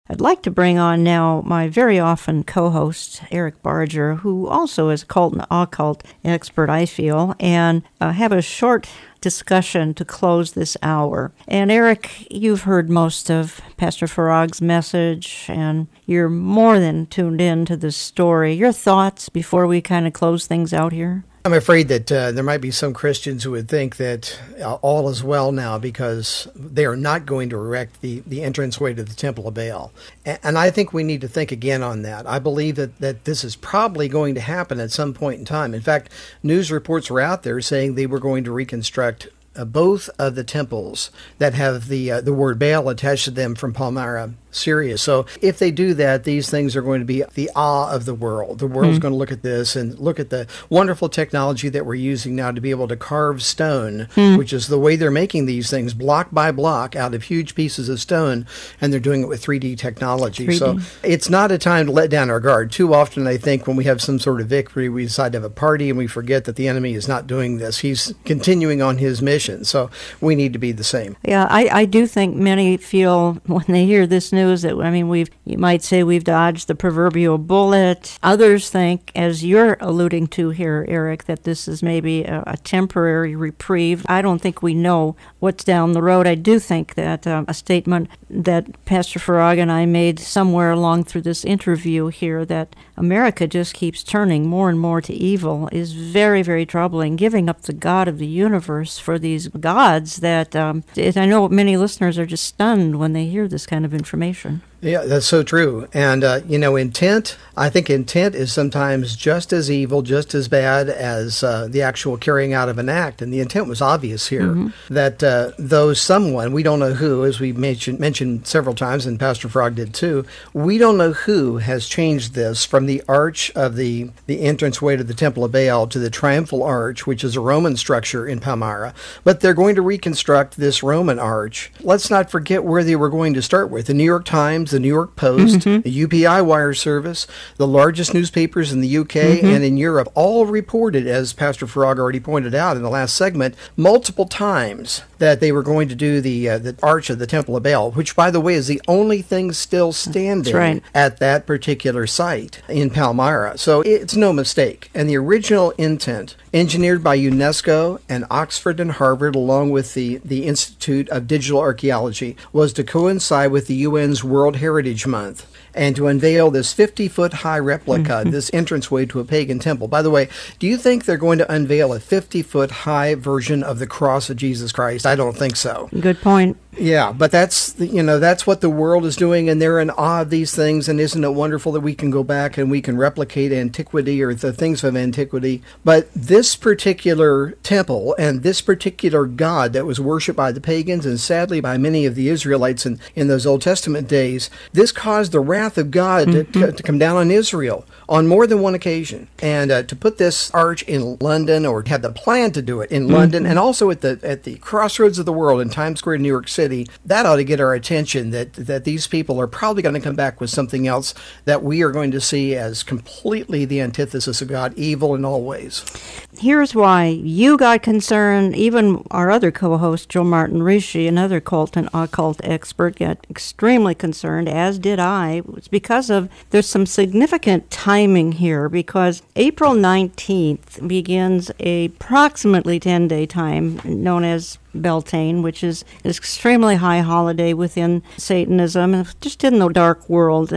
I'd like to bring on now my very often co-host, Eric Barger, who also is a cult and occult expert, I feel, and have a short discussion to close this hour. And Eric, you've heard most of Pastor Farag's message, and you're more than tuned in to this story. Your thoughts before we kind of close things out here? I'm afraid that there might be some Christians who would think that all is well now because they are not going to erect the entranceway to the Temple of Baal. And I think we need to think again on that. I believe that this is probably going to happen at some point in time. In fact, news reports were out there saying they were going to reconstruct both of the temples that have the word Baal attached to them from Palmyra, Syria. So if they do that, these things are going to be the awe of the world. The world's going to look at this and look at the wonderful technology that we're using now to be able to carve stone, which is the way they're making these things block by block out of huge pieces of stone, and they're doing it with 3D technology. 3D. So it's not a time to let down our guard. Too often, I think, when we have some sort of victory, we decide to have a party and we forget that the enemy is not doing this. He's continuing on his mission. So we need to be the same. Yeah, I do think many feel when they hear this news that, I mean, you might say we've dodged the proverbial bullet. Others think, as you're alluding to here, Eric, that this is maybe a temporary reprieve. I don't think we know what's down the road. I do think that a statement that Pastor Farag and I made somewhere along through this interview here, that America just keeps turning more and more to evil, is very, very troubling, giving up the God of the universe for these gods that I know many listeners are just stunned when they hear this kind of information. Yeah, that's so true. And, intent, I think intent is sometimes just as evil, just as bad as the actual carrying out of an act. And the intent was obvious here, that though someone, we don't know who, as we mentioned several times, and Pastor Frog did too, we don't know who has changed this from the arch of the entranceway to the Temple of Baal to the Triumphal Arch, which is a Roman structure in Palmyra. But they're going to reconstruct this Roman arch. Let's not forget where they were going to start with. The New York Times, the New York Post, the UPI wire service, the largest newspapers in the UK and in Europe, all reported, as Pastor Farag already pointed out in the last segment, multiple times that they were going to do the arch of the Temple of Baal, which, by the way, is the only thing still standing at that particular site in Palmyra. So it's no mistake. And the original intent, engineered by UNESCO and Oxford and Harvard, along with the Institute of Digital Archaeology, was to coincide with the UN's World Heritage Month and to unveil this 50-foot-high replica, this entranceway to a pagan temple. By the way, do you think they're going to unveil a 50-foot-high version of the cross of Jesus Christ? I don't think so. Good point. Yeah, but that's what the world is doing, and they're in awe of these things, and isn't it wonderful that we can go back and we can replicate antiquity or the things of antiquity? But this particular temple and this particular god that was worshipped by the pagans and sadly by many of the Israelites in those Old Testament days, this caused the wrath of God to come down on Israel on more than one occasion. And to put this arch in London, or have the plan to do it in London, and also at the crossroads of the world in Times Square, New York City, that ought to get our attention, that these people are probably going to come back with something else that we are going to see as completely the antithesis of God, evil in all ways. Here's why you got concerned. Even our other co-host, Joe Martin Rishi, another cult and occult expert, got extremely concerned, as did I. It's because there's some significant timing here, because April 19th begins a approximately 10-day time known as Beltane, which is an extremely high holiday within Satanism, just in the dark world,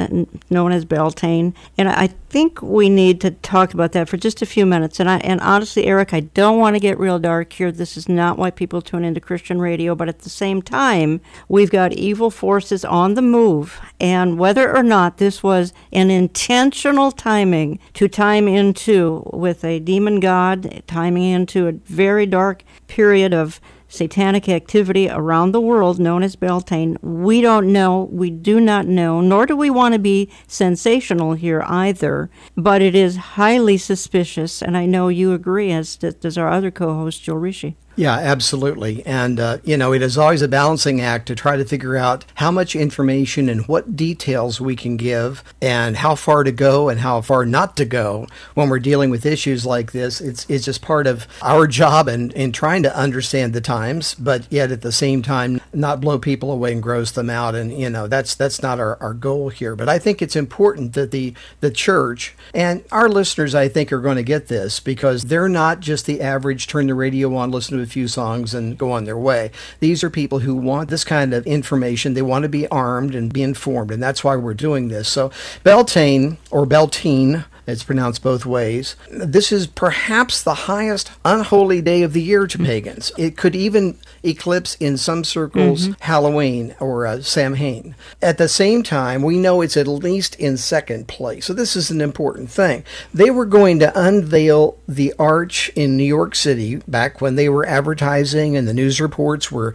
known as Beltane. And I think we need to talk about that for just a few minutes. And honestly, Eric, I don't want to get real dark here. This is not why people tune into Christian radio, but at the same time, we've got evil forces on the move. And whether or not this was an intentional timing to time into, with a demon god, timing into a very dark period of satanic activity around the world known as Beltane, we don't know, we do not know, nor do we want to be sensational here either, but it is highly suspicious, and I know you agree, as does our other co-host, Joe Rishi. Yeah, absolutely. And, it is always a balancing act to try to figure out how much information and what details we can give and how far to go and how far not to go when we're dealing with issues like this. It's just part of our job in trying to understand the times, but yet at the same time, not blow people away and gross them out. And, that's not our goal here. But I think it's important that the church, and our listeners, I think, are going to get this, because they're not just the average turn the radio on, listen to a few songs, and go on their way. These are people who want this kind of information. They want to be armed and be informed, and that's why we're doing this. So Beltane, or Beltane, it's pronounced both ways. This is perhaps the highest unholy day of the year to pagans. It could even eclipse, in some circles, Halloween or Samhain. At the same time, we know it's at least in second place. So this is an important thing. They were going to unveil the arch in New York City back when they were advertising, and the news reports were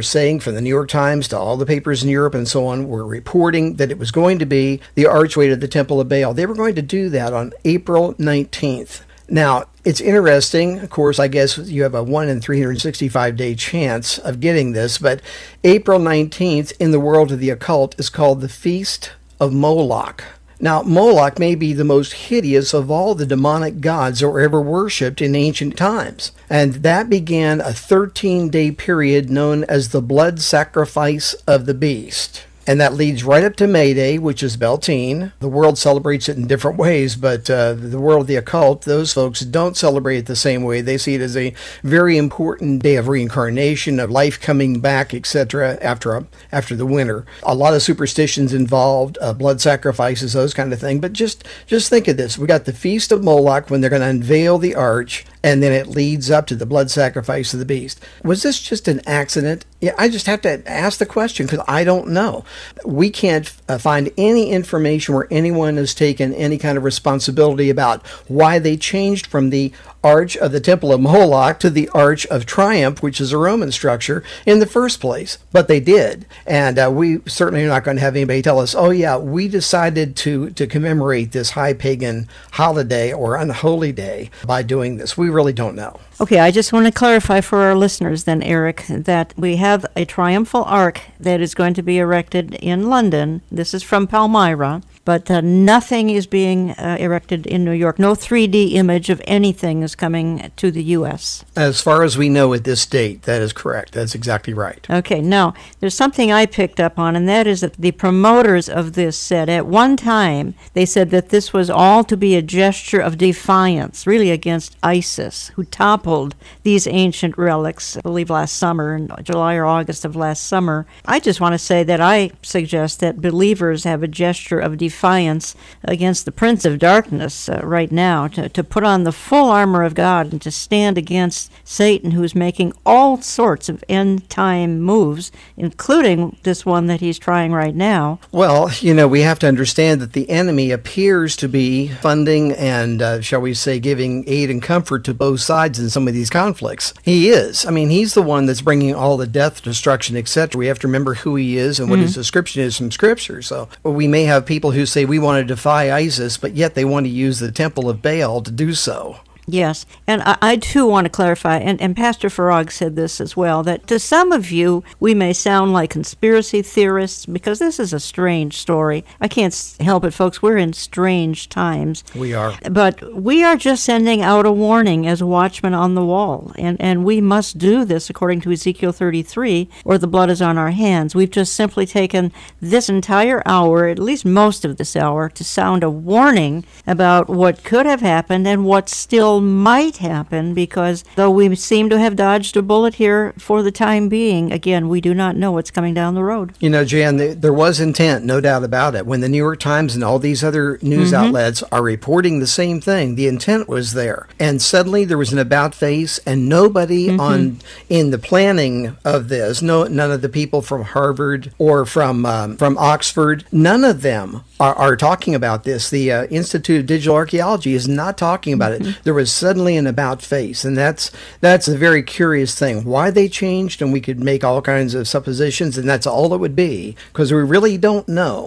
saying, from the New York Times to all the papers in Europe and so on, were reporting that it was going to be the archway to the Temple of Baal. They were going to do that on April 19th. Now, it's interesting, of course, I guess you have a 1 in 365 day chance of getting this, but April 19th in the world of the occult is called the Feast of Moloch. Now, Moloch may be the most hideous of all the demonic gods that were ever worshipped in ancient times. And that began a 13-day period known as the blood sacrifice of the beast. And that leads right up to May Day, which is Beltane. The world celebrates it in different ways, but the world of the occult, those folks don't celebrate it the same way. They see it as a very important day of reincarnation, of life coming back, etc., after the winter. A lot of superstitions involved, blood sacrifices, those kind of things. But just think of this. We got the Feast of Moloch, when they're going to unveil the arch, and then it leads up to the blood sacrifice of the beast. Was this just an accident? Yeah, I just have to ask the question, because I don't know. We can't find any information where anyone has taken any kind of responsibility about why they changed from the arch of the Temple of Moloch to the Arch of Triumph, which is a Roman structure, in the first place. But they did. And we certainly are not going to have anybody tell us, oh yeah, we decided to commemorate this high pagan holiday or unholy day by doing this. We really don't know. Okay, I just want to clarify for our listeners then, Eric, that we have a Triumphal Arc that is going to be erected in London. This is from Palmyra, but nothing is being erected in New York. No 3D image of anything is coming to the U.S. As far as we know at this date, that is correct. That's exactly right. Okay, now, there's something I picked up on, and that is that the promoters of this said at one time, they said that this was all to be a gesture of defiance, really against ISIS, who toppled these ancient relics, I believe last summer, in July or August of last summer. I just want to say that I suggest that believers have a gesture of defiance against the Prince of Darkness right now, to put on the full armor of God and to stand against Satan, who's making all sorts of end-time moves, including this one that he's trying right now. Well, we have to understand that the enemy appears to be funding and, shall we say, giving aid and comfort to both sides in some of these conflicts. He is. I mean, he's the one that's bringing all the death, destruction, etc. We have to remember who he is and what his description is from Scripture. So we may have people who say we want to defy ISIS, but yet they want to use the Temple of Baal to do so. Yes, and I too want to clarify, and Pastor Farag said this as well, that to some of you, we may sound like conspiracy theorists, because this is a strange story. I can't help it, folks. We're in strange times. We are. But we are just sending out a warning as watchmen on the wall, and we must do this according to Ezekiel 33, or the blood is on our hands. We've just simply taken this entire hour, at least most of this hour, to sound a warning about what could have happened and what still might happen, because though we seem to have dodged a bullet here for the time being, again, we do not know what's coming down the road. Jan, there was intent, no doubt about it. When the New York Times and all these other news outlets are reporting the same thing, the intent was there. And suddenly there was an about face, and nobody in the planning of this, none of the people from Harvard or from Oxford, none of them are talking about this. The Institute of Digital Archaeology is not talking about it. There was suddenly an about face, and that's a very curious thing. Why they changed, and we could make all kinds of suppositions, and that's all it would be, because we really don't know.